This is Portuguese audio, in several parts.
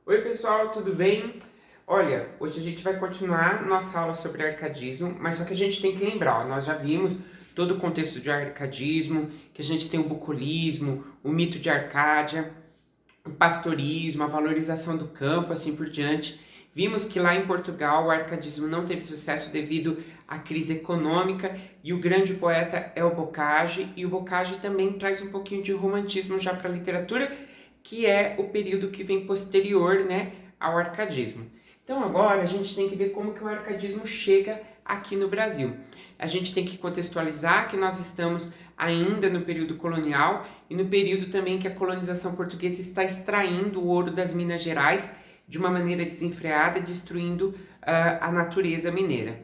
Oi pessoal, tudo bem? Olha, hoje a gente vai continuar nossa aula sobre arcadismo, mas só que a gente tem que lembrar, ó, nós já vimos todo o contexto de arcadismo, que a gente tem o bucolismo, o mito de Arcádia, o pastorismo, a valorização do campo, assim por diante. Vimos que lá em Portugal o arcadismo não teve sucesso devido à crise econômica e o grande poeta é o Boccagi, e o Boccagi também traz um pouquinho de romantismo já para a literatura, que é o período que vem posterior, né, ao arcadismo. Então agora a gente tem que ver como que o arcadismo chega aqui no Brasil. A gente tem que contextualizar que nós estamos ainda no período colonial e no período também que a colonização portuguesa está extraindo o ouro das Minas Gerais de uma maneira desenfreada, destruindo a natureza mineira.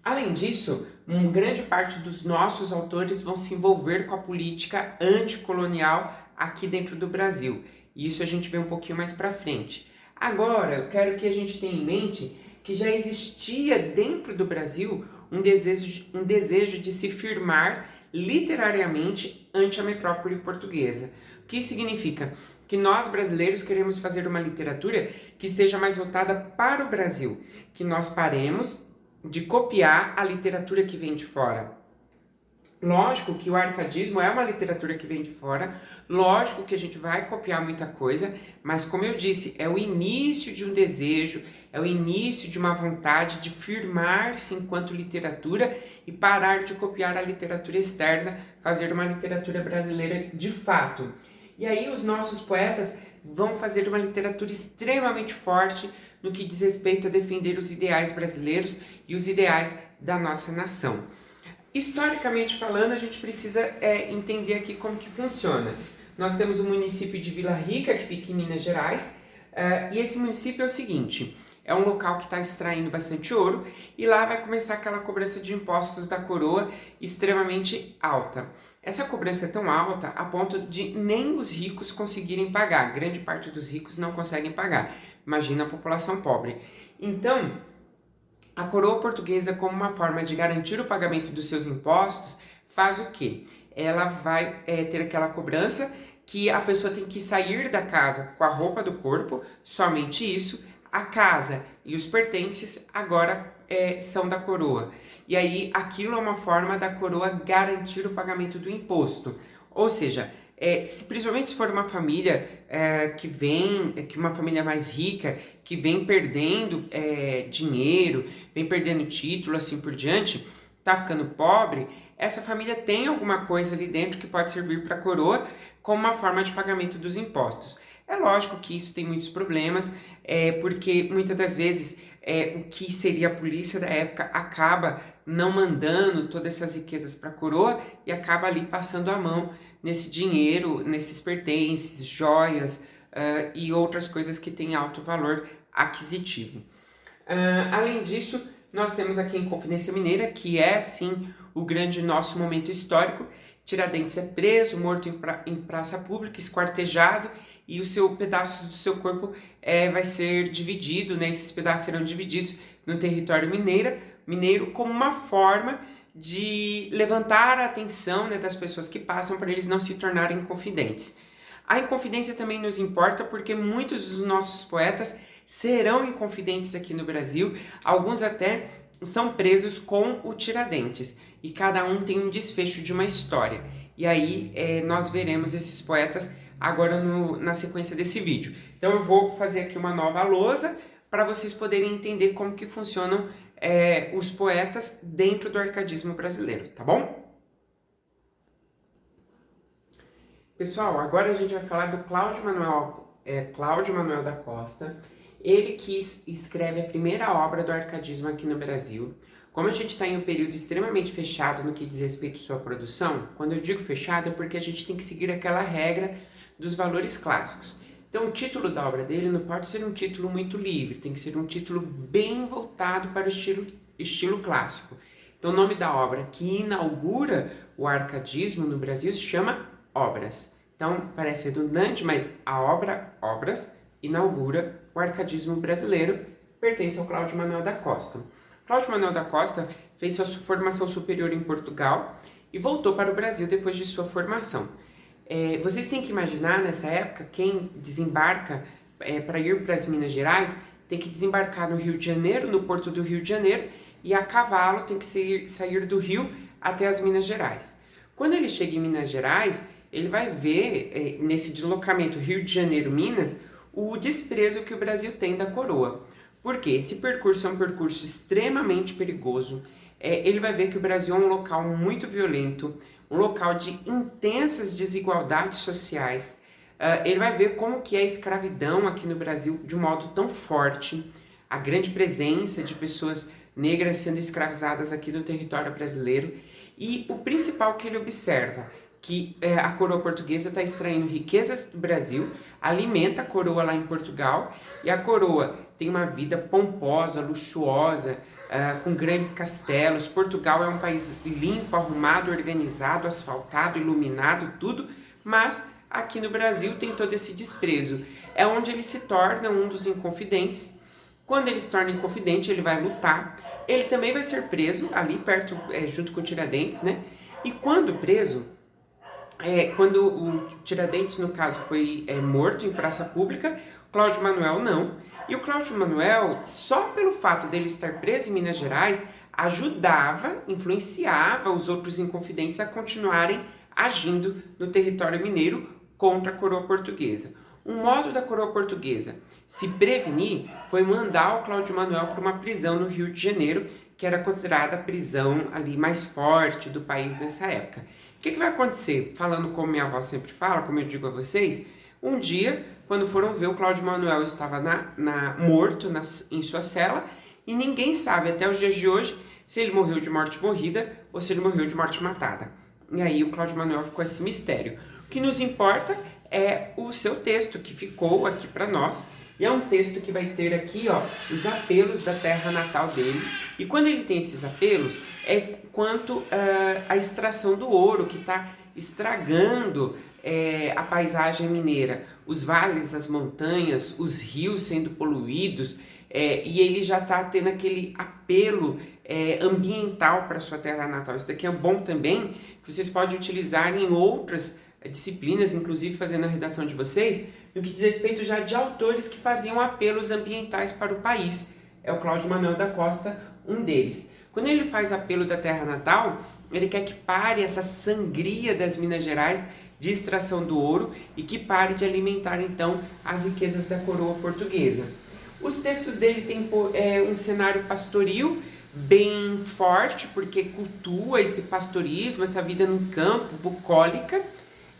Além disso, uma grande parte dos nossos autores vão se envolver com a política anticolonial aqui dentro do Brasil. E isso a gente vê um pouquinho mais para frente. Agora, eu quero que a gente tenha em mente que já existia dentro do Brasil um desejo de se firmar literariamente ante a metrópole portuguesa. O que significa? Que nós brasileiros queremos fazer uma literatura que esteja mais voltada para o Brasil, que nós paremos de copiar a literatura que vem de fora. Lógico que o arcadismo é uma literatura que vem de fora, lógico que a gente vai copiar muita coisa, mas como eu disse, é o início de um desejo, é o início de uma vontade de firmar-se enquanto literatura e parar de copiar a literatura externa, fazer uma literatura brasileira de fato. E aí os nossos poetas vão fazer uma literatura extremamente forte no que diz respeito a defender os ideais brasileiros e os ideais da nossa nação. Historicamente falando, a gente precisa entender aqui como que funciona. Nós temos o município de Vila Rica, que fica em Minas Gerais, e esse município é o seguinte, é um local que está extraindo bastante ouro, e lá vai começar aquela cobrança de impostos da coroa extremamente alta. Essa cobrança é tão alta a ponto de nem os ricos conseguirem pagar, grande parte dos ricos não conseguem pagar, imagina a população pobre. Então, a coroa portuguesa, como uma forma de garantir o pagamento dos seus impostos, faz o quê? Ela vai ter aquela cobrança que a pessoa tem que sair da casa com a roupa do corpo, somente isso. A casa e os pertences agora são da coroa. E aí aquilo é uma forma da coroa garantir o pagamento do imposto. Ou seja, principalmente se for uma família que uma família mais rica, que vem perdendo dinheiro, vem perdendo título, assim por diante, tá ficando pobre, essa família tem alguma coisa ali dentro que pode servir para a coroa como uma forma de pagamento dos impostos. É lógico que isso tem muitos problemas, porque muitas das vezes o que seria a polícia da época acaba não mandando todas essas riquezas para a coroa e acaba ali passando a mão nesse dinheiro, nesses pertences, joias e outras coisas que têm alto valor aquisitivo. Além disso, nós temos aqui a Inconfidência Mineira, que é, sim, o grande nosso momento histórico. Tiradentes é preso, morto em praça pública, esquartejado, e pedaços do seu corpo vai ser dividido, né? Esses pedaços serão divididos no território mineiro como uma forma de levantar a atenção, né, das pessoas que passam para eles não se tornarem inconfidentes. A inconfidência também nos importa porque muitos dos nossos poetas serão inconfidentes aqui no Brasil, alguns até são presos com o Tiradentes, e cada um tem um desfecho de uma história. E aí nós veremos esses poetas agora na sequência desse vídeo. Então eu vou fazer aqui uma nova lousa para vocês poderem entender como que funcionam os poetas dentro do arcadismo brasileiro, tá bom? Pessoal, agora a gente vai falar do Cláudio Manuel da Costa. Ele que escreve a primeira obra do arcadismo aqui no Brasil. Como a gente está em um período extremamente fechado no que diz respeito à sua produção, quando eu digo fechado é porque a gente tem que seguir aquela regra dos valores clássicos. Então o título da obra dele não pode ser um título muito livre, tem que ser um título bem voltado para o estilo clássico. Então o nome da obra que inaugura o arcadismo no Brasil se chama Obras. Então parece redundante, mas a obra Obras inaugura o arcadismo brasileiro, pertence ao Cláudio Manuel da Costa. Cláudio Manuel da Costa fez sua formação superior em Portugal e voltou para o Brasil depois de sua formação. Vocês têm que imaginar, nessa época, quem desembarca para ir para as Minas Gerais, tem que desembarcar no Rio de Janeiro, no Porto do Rio de Janeiro, e a cavalo tem que sair do Rio até as Minas Gerais. Quando ele chega em Minas Gerais, ele vai ver, nesse deslocamento Rio de Janeiro-Minas, o desprezo que o Brasil tem da coroa. Porque esse percurso é um percurso extremamente perigoso. Ele vai ver que o Brasil é um local muito violento, um local de intensas desigualdades sociais. Ele vai ver como que é a escravidão aqui no Brasil de um modo tão forte, a grande presença de pessoas negras sendo escravizadas aqui no território brasileiro. E o principal que ele observa, que a coroa portuguesa está extraindo riquezas do Brasil, alimenta a coroa lá em Portugal, e a coroa tem uma vida pomposa, luxuosa, com grandes castelos. Portugal é um país limpo, arrumado, organizado, asfaltado, iluminado, tudo, mas aqui no Brasil tem todo esse desprezo. É onde ele se torna um dos inconfidentes. Quando ele se torna inconfidente, ele vai lutar. Ele também vai ser preso ali perto, junto com o Tiradentes, né? E quando preso, quando o Tiradentes, no caso, foi morto em praça pública, Cláudio Manuel não. E o Cláudio Manuel, só pelo fato dele estar preso em Minas Gerais, ajudava, influenciava os outros inconfidentes a continuarem agindo no território mineiro contra a coroa portuguesa. Um modo da coroa portuguesa se prevenir foi mandar o Cláudio Manuel para uma prisão no Rio de Janeiro, que era considerada a prisão ali mais forte do país nessa época. O que vai acontecer? Falando como minha avó sempre fala, como eu digo a vocês, um dia, quando foram ver, o Cláudio Manuel estava morto em sua cela, e ninguém sabe até os dias de hoje se ele morreu de morte morrida ou se ele morreu de morte matada. E aí o Cláudio Manuel ficou esse mistério. O que nos importa é o seu texto, que ficou aqui para nós, e é um texto que vai ter aqui, ó, os apelos da terra natal dele. E quando ele tem esses apelos, é quanto à extração do ouro, que está estragando a paisagem mineira, os vales, as montanhas, os rios sendo poluídos, e ele já está tendo aquele apelo ambiental para sua terra natal. Isso daqui é bom também, que vocês podem utilizar em outras disciplinas, inclusive fazendo a redação de vocês, no que diz respeito já de autores que faziam apelos ambientais para o país. É o Cláudio Manuel da Costa, um deles. Quando ele faz apelo da terra natal, ele quer que pare essa sangria das Minas Gerais de extração do ouro e que pare de alimentar, então, as riquezas da coroa portuguesa. Os textos dele têm um cenário pastoril bem forte, porque cultua esse pastorismo, essa vida no campo, bucólica,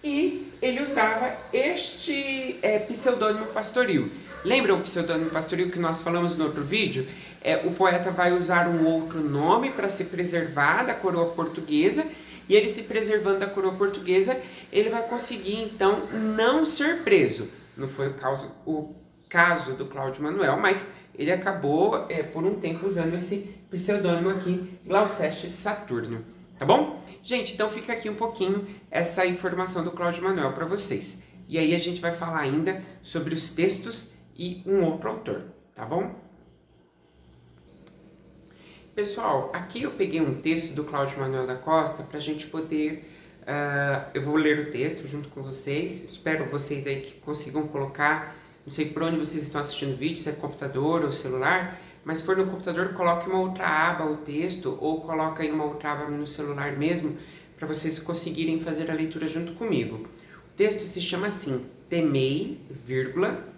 e ele usava este pseudônimo pastoril. Lembra o pseudônimo pastoril que nós falamos no outro vídeo? O poeta vai usar um outro nome para se preservar da coroa portuguesa, e ele se preservando da coroa portuguesa, ele vai conseguir então não ser preso. Não foi o caso do Cláudio Manuel, mas ele acabou por um tempo usando esse pseudônimo aqui, Gloucester Saturnio, tá bom? Gente, então fica aqui um pouquinho essa informação do Cláudio Manuel para vocês. E aí a gente vai falar ainda sobre os textos e um outro autor, tá bom? Pessoal, aqui eu peguei um texto do Cláudio Manuel da Costa para a gente poder... eu vou ler o texto junto com vocês, espero vocês aí que consigam colocar, não sei por onde vocês estão assistindo o vídeo, se é computador ou celular, mas se for no computador, coloque uma outra aba, o texto, ou coloque aí uma outra aba no celular mesmo, para vocês conseguirem fazer a leitura junto comigo. O texto se chama assim, Temei,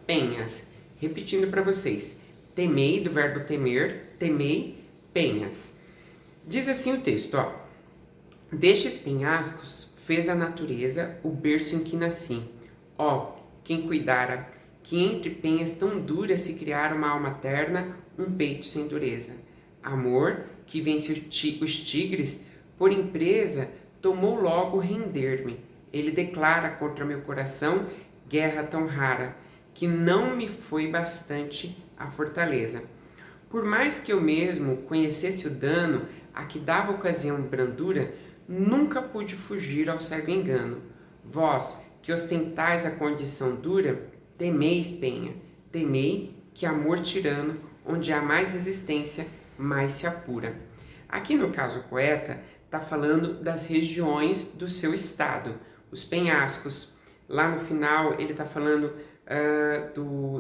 penhas. Repetindo para vocês, temei, do verbo temer, temei, penhas. Diz assim o texto, ó. Destes penhascos fez a natureza o berço em que nasci. Ó, quem cuidara que entre penhas tão duras se criara uma alma terna, um peito sem dureza. Amor, que vence os tigres, por empresa, tomou logo render-me. Ele declara contra meu coração guerra tão rara, que não me foi bastante a fortaleza. Por mais que eu mesmo conhecesse o dano a que dava ocasião brandura, nunca pude fugir ao cego engano. Vós, que ostentais a condição dura, temeis, penha, temei que amor tirano, onde há mais resistência, mais se apura. Aqui no caso o poeta está falando das regiões do seu estado, os penhascos. Lá no final ele está falando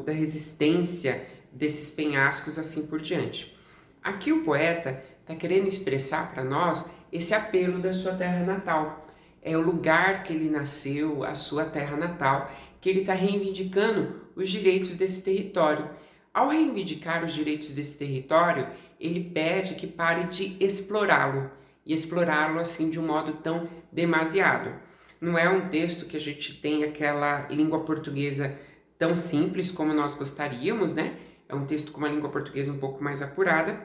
da resistência desses penhascos, assim por diante. Aqui o poeta está querendo expressar para nós esse apelo da sua terra natal. É o lugar que ele nasceu, a sua terra natal, que ele está reivindicando os direitos desse território. Ao reivindicar os direitos desse território, ele pede que pare de explorá-lo, e explorá-lo assim de um modo tão demasiado. Não é um texto que a gente tem aquela língua portuguesa tão simples como nós gostaríamos, né? É um texto com uma língua portuguesa um pouco mais apurada,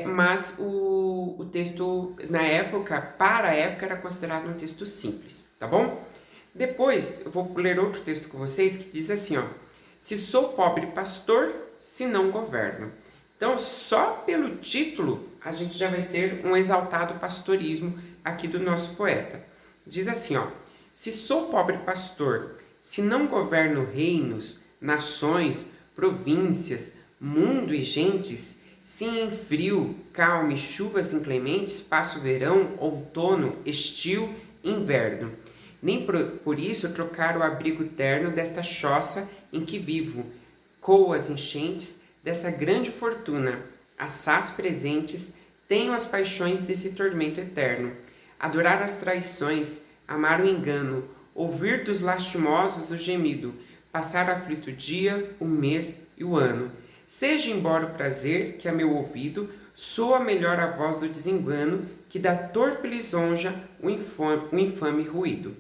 mas o texto, na época, para a época, era considerado um texto simples, tá bom? Depois, eu vou ler outro texto com vocês que diz assim, ó: se sou pobre pastor, se não governo. Então, só pelo título, a gente já vai ter um exaltado pastorismo aqui do nosso poeta. Diz assim, ó: se sou pobre pastor, se não governo reinos, nações, províncias, mundo e gentes, se em frio, calma e chuvas inclementes passo verão, outono, estio, inverno. Nem por isso trocar o abrigo terno desta choça em que vivo, coas enchentes dessa grande fortuna, assaz presentes, tenho as paixões desse tormento eterno. Adorar as traições, amar o engano, ouvir dos lastimosos o gemido, passar aflito o dia, o mês e o ano. Seja embora o prazer que a meu ouvido soa melhor a voz do desengano que da torpe lisonja o infame ruído.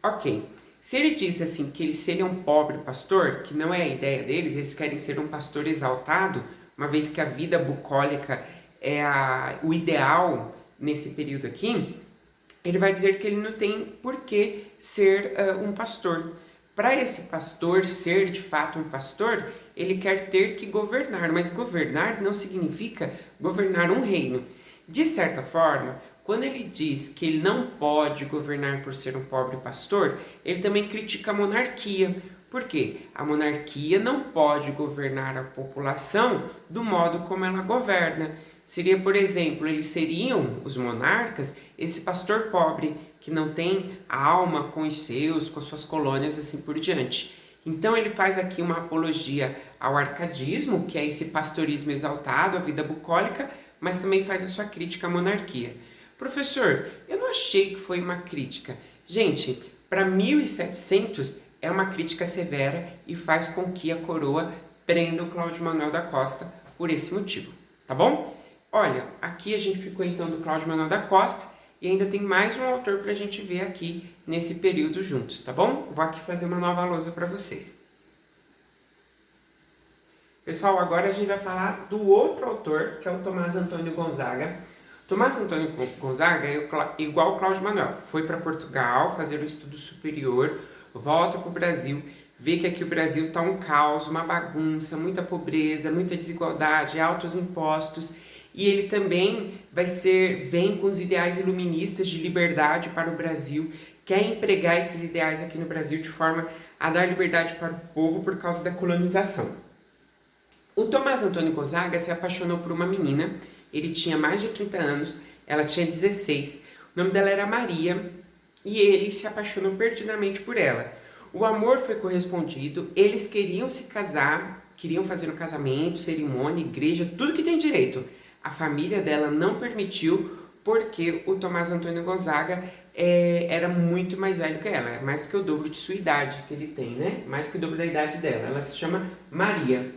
Ok, se ele disse assim que ele seria um pobre pastor, que não é a ideia deles, eles querem ser um pastor exaltado, uma vez que a vida bucólica é o ideal nesse período aqui, ele vai dizer que ele não tem por que ser um pastor. Para esse pastor ser de fato um pastor, ele quer ter que governar, mas governar não significa governar um reino. De certa forma, quando ele diz que ele não pode governar por ser um pobre pastor, ele também critica a monarquia. Por quê? A monarquia não pode governar a população do modo como ela governa. Seria, por exemplo, eles seriam, os monarcas, esse pastor pobre, que não tem a alma com os seus, com as suas colônias, assim por diante. Então ele faz aqui uma apologia ao arcadismo, que é esse pastorismo exaltado, a vida bucólica, mas também faz a sua crítica à monarquia. Professor, eu não achei que foi uma crítica. Gente, para 1700 é uma crítica severa e faz com que a coroa prenda o Cláudio Manuel da Costa por esse motivo, tá bom? Olha, aqui a gente ficou então do Cláudio Manuel da Costa e ainda tem mais um autor para a gente ver aqui nesse período juntos, tá bom? Vou aqui fazer uma nova lousa para vocês. Pessoal, agora a gente vai falar do outro autor, que é o Tomás Antônio Gonzaga. Tomás Antônio Gonzaga é igual ao Cláudio Manuel. Foi para Portugal fazer o estudo superior, volta para o Brasil, vê que aqui o Brasil está um caos, uma bagunça, muita pobreza, muita desigualdade, altos impostos. E ele também vem com os ideais iluministas de liberdade para o Brasil, quer empregar esses ideais aqui no Brasil de forma a dar liberdade para o povo por causa da colonização. O Tomás Antônio Gonzaga se apaixonou por uma menina, ele tinha mais de 30 anos, ela tinha 16, o nome dela era Maria, e ele se apaixonou perdidamente por ela. O amor foi correspondido, eles queriam se casar, queriam fazer um casamento, cerimônia, igreja, tudo que tem direito. A família dela não permitiu, porque o Tomás Antônio Gonzaga era muito mais velho que ela, mais do que o dobro de sua idade que ele tem, né? Mais que o dobro da idade dela. Ela se chama Maria.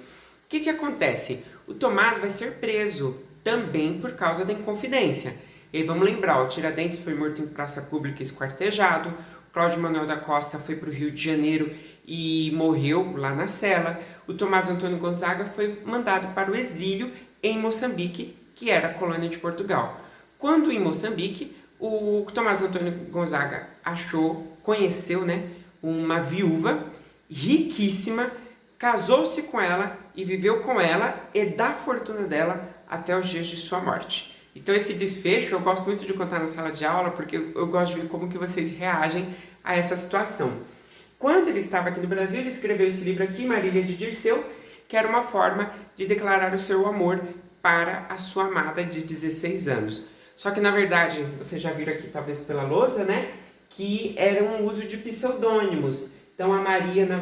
O que acontece? O Tomás vai ser preso também por causa da Inconfidência. E vamos lembrar, o Tiradentes foi morto em praça pública esquartejado, o Cláudio Manuel da Costa foi para o Rio de Janeiro e morreu lá na cela, o Tomás Antônio Gonzaga foi mandado para o exílio em Moçambique, que era a colônia de Portugal. Quando em Moçambique, o Tomás Antônio Gonzaga conheceu, né, uma viúva riquíssima, casou-se com ela e viveu com ela e da fortuna dela até os dias de sua morte. Então esse desfecho eu gosto muito de contar na sala de aula, porque eu gosto de ver como que vocês reagem a essa situação. Quando ele estava aqui no Brasil, ele escreveu esse livro aqui, Marília de Dirceu, que era uma forma de declarar o seu amor para a sua amada de 16 anos. Só que na verdade, vocês já viram aqui talvez pela lousa, né, que era um uso de pseudônimos. Então a Marília, na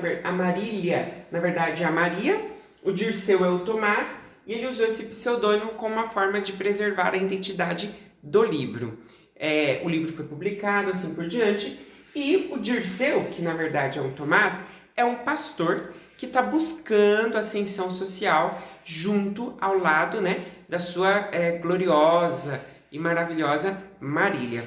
verdade, é a Maria, o Dirceu é o Tomás, e ele usou esse pseudônimo como uma forma de preservar a identidade do livro. O livro foi publicado, assim por diante, e o Dirceu, que na verdade é um Tomás, é um pastor que está buscando ascensão social junto ao lado, né, da sua gloriosa e maravilhosa Marília.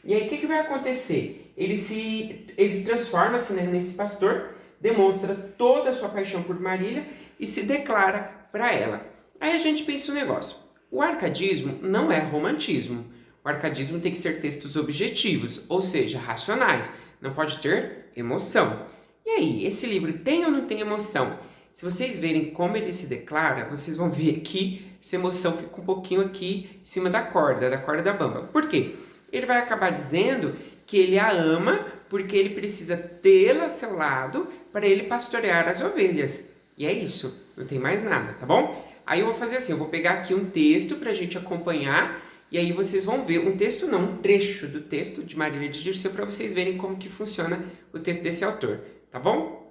E aí o que vai acontecer? Ele transforma-se, né, nesse pastor, demonstra toda a sua paixão por Marília e se declara para ela. Aí a gente pensa um negócio. O arcadismo não é romantismo. O arcadismo tem que ser textos objetivos, ou seja, racionais. Não pode ter emoção. E aí, esse livro tem ou não tem emoção? Se vocês verem como ele se declara, vocês vão ver que essa emoção fica um pouquinho aqui em cima da corda da bamba. Por quê? Ele vai acabar dizendo que ele a ama porque ele precisa tê-la ao seu lado para ele pastorear as ovelhas. E é isso, não tem mais nada, tá bom? Aí eu vou fazer assim, eu vou pegar aqui um texto para a gente acompanhar e aí vocês vão ver, um texto não, um trecho do texto de Marília de Dirceu para vocês verem como que funciona o texto desse autor, tá bom?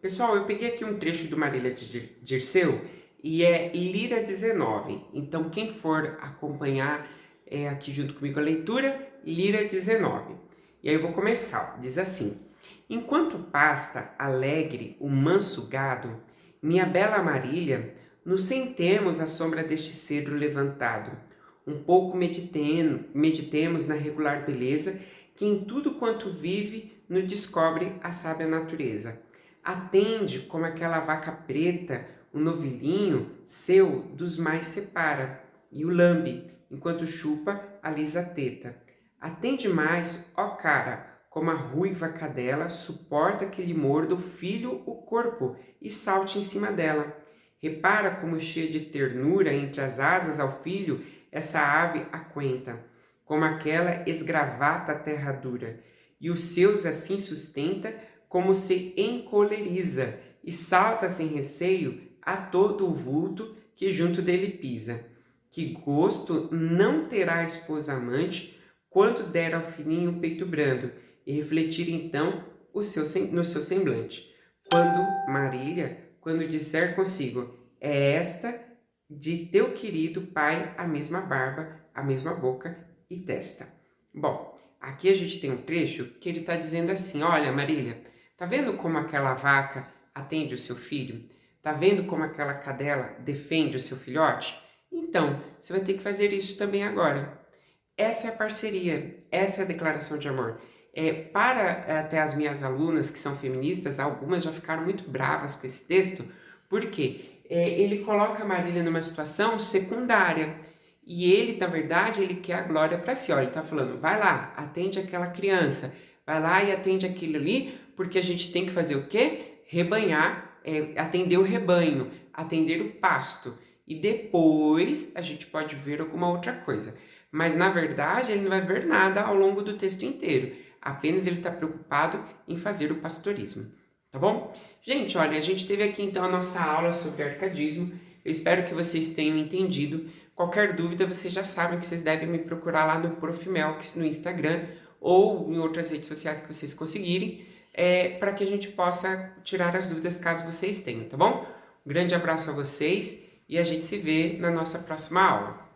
Pessoal, eu peguei aqui um trecho do Marília de Dirceu e é Lira 19. Então, quem for acompanhar aqui junto comigo a leitura, Lira 19. E aí eu vou começar. Diz assim: enquanto pasta alegre o manso gado, minha bela Marília, nos sentemos à sombra deste cedro levantado. Um pouco meditemos na regular beleza que em tudo quanto vive nos descobre a sábia natureza. Atende como aquela vaca preta, o novilhinho seu dos mais separa, e o lambe, enquanto chupa a lisa teta. Atende mais, ó cara, como a ruiva cadela suporta que lhe morda o filho o corpo e salte em cima dela. Repara como cheia de ternura entre as asas ao filho essa ave aquenta, como aquela esgravata a terra dura, e os seus assim sustenta, como se encoleriza, e salta sem receio a todo o vulto que junto dele pisa. Que gosto não terá a esposa amante, quando der ao filhinho o peito brando, e refletir então no seu semblante. Quando disser consigo, é esta de teu querido pai a mesma barba, a mesma boca e testa. Bom, aqui a gente tem um trecho que ele está dizendo assim, olha Marília, tá vendo como aquela vaca atende o seu filho? Tá vendo como aquela cadela defende o seu filhote? Então, você vai ter que fazer isso também agora. Essa é a parceria, essa é a declaração de amor. Para até as minhas alunas que são feministas, algumas já ficaram muito bravas com esse texto, porque ele coloca a Marília numa situação secundária. E ele, na verdade, ele quer a glória para si. Olha, ele está falando, vai lá, atende aquela criança, vai lá e atende aquilo ali, porque a gente tem que fazer o quê? Rebanhar, atender o rebanho, atender o pasto. E depois a gente pode ver alguma outra coisa. Mas, na verdade, ele não vai ver nada ao longo do texto inteiro. Apenas ele está preocupado em fazer o pastorismo. Tá bom? Gente, olha, a gente teve aqui então a nossa aula sobre arcadismo. Eu espero que vocês tenham entendido. Qualquer dúvida, vocês já sabem que vocês devem me procurar lá no Prof. Melks no Instagram ou em outras redes sociais que vocês conseguirem, para que a gente possa tirar as dúvidas caso vocês tenham, tá bom? Um grande abraço a vocês e a gente se vê na nossa próxima aula.